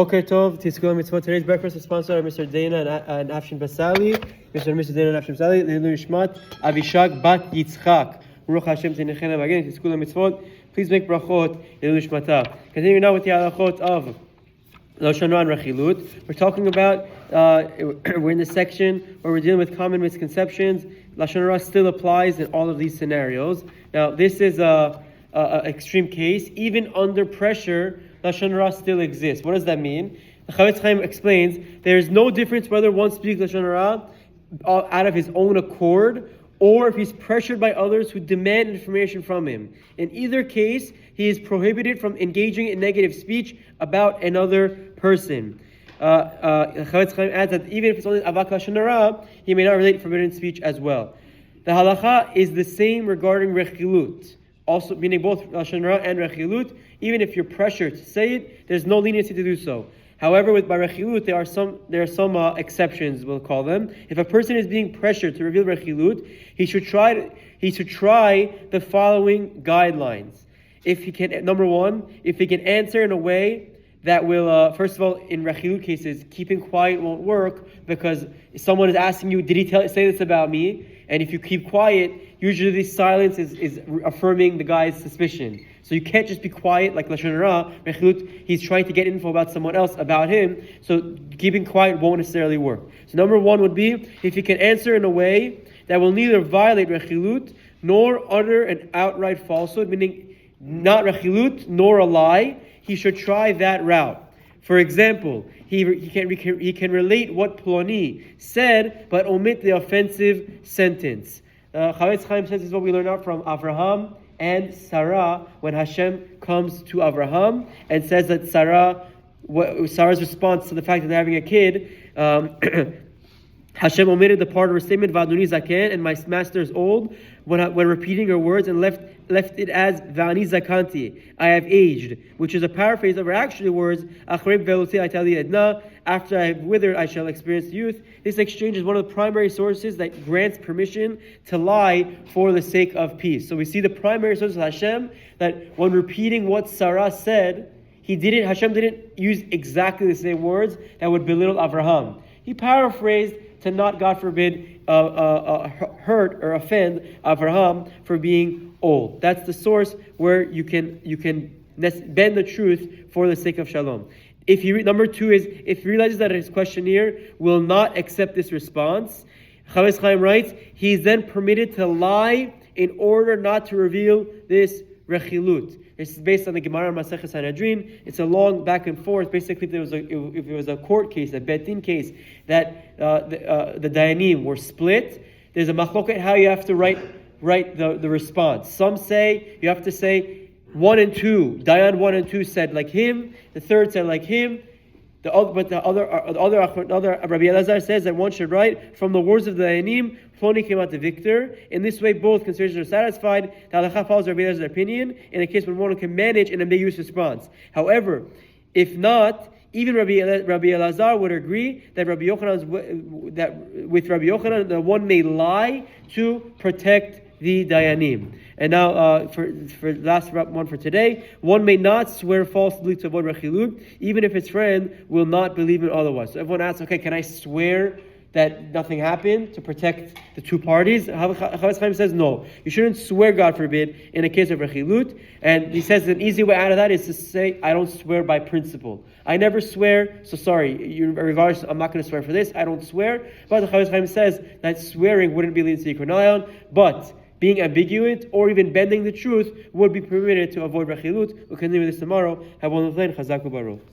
Okay, Tov, Tiskulah Mitzvot. Today's breakfast is sponsored by Mr. Dana and Afshin Basali. Mr. and Mrs. Dana and Afshin Basali. Leilu Yishmat Avishag Bat Yitzchak. Baruch Hashem Tinechena again. Tiskulah Mitzvot. Please make brachot. Leilu Yishmata. Continuing now with the halachot of Lashon Hara Rechilut. We're talking about, we're in the section where we're dealing with common misconceptions. Lashon Hara still applies in all of these scenarios. Now, this is a extreme case. Even under pressure, Lashon Hara still exists. What does that mean? The Chafetz Chaim explains there is no difference whether one speaks Lashon Hara out of his own accord or if he's pressured by others who demand information from him. In either case, he is prohibited from engaging in negative speech about another person. Chafetz Chaim adds that even if it's only avak Lashon Hara, he may not relate forbidden speech as well. The halacha is the same regarding Rechilut. Also, meaning both Lashon Hara and Rechilut, even if you're pressured to say it, there's no leniency to do so. However, by Rechilut, there are some exceptions, we'll call them. If a person is being pressured to reveal Rechilut, he should try the following guidelines. If he can, number one, if he can answer in a way that will, first of all, in Rechilut cases, keeping quiet won't work because someone is asking you, did he say this about me? And if you keep quiet, usually the silence is affirming the guy's suspicion. So you can't just be quiet like Lashon Hara. Rechilut, he's trying to get info about someone else, about him. So keeping quiet won't necessarily work. So number one would be, if he can answer in a way that will neither violate Rechilut nor utter an outright falsehood, meaning not Rechilut nor a lie, he should try that route. For example, he can relate what Ploni said, but omit the offensive sentence. Chafetz Chaim says this is what we learn out from Avraham and Sarah when Hashem comes to Avraham and says that Sarah's response to the fact that they're having a kid, Hashem omitted the part of her statement, Va'adoni zaken, and my master is old, when repeating her words and left it as Va'ani zakanti, I have aged, which is a paraphrase of her actual words, Achrei velosi atali edna, after I have withered, I shall experience youth. This exchange is one of the primary sources that grants permission to lie for the sake of peace. So we see the primary source of Hashem, that when repeating what Sarah said, Hashem didn't use exactly the same words that would belittle Avraham. He paraphrased to not, God forbid, hurt or offend Avraham for being old. That's the source where you can bend the truth for the sake of shalom. Number two is, if he realizes that his questionnaire will not accept this response, Chafetz Chaim writes, he is then permitted to lie in order not to reveal this Rechilut. This is based on the Gemara Masechah Sanhedrin. It's a long back and forth. Basically, if it was a court case, a Bet Din case, that the Dayanim were split, there's a machloket how you have to write the response. Some say you have to say 1 and 2. Dayan 1 and 2 said like him. The third said like him. The other Rabbi Elazar says that one should write from the words of the Dayanim, Ploni came out the victor. In this way, both conspirators are satisfied. The halacha follows Rabbi Elazar's opinion in a case when one can manage an ambiguous response. However, if not, even Rabbi Elazar would agree that with Rabbi Yochanan, that one may lie to protect the Dayanim. And now, for last one for today, one may not swear falsely to avoid Rechilut, even if his friend will not believe it otherwise. So everyone asks, okay, can I swear that nothing happened to protect the two parties? Chafetz Chaim says no. You shouldn't swear, God forbid, in a case of Rechilut. And he says an easy way out of that is to say, I don't swear by principle. I never swear, so sorry, regardless, I'm not going to swear for this, I don't swear. But the Chafetz Chaim says that swearing wouldn't be leading to Yikron, but being ambiguous or even bending the truth would be permitted to avoid Rechilut. We'll continue with this tomorrow. Have one of them. Chazak u'baruch.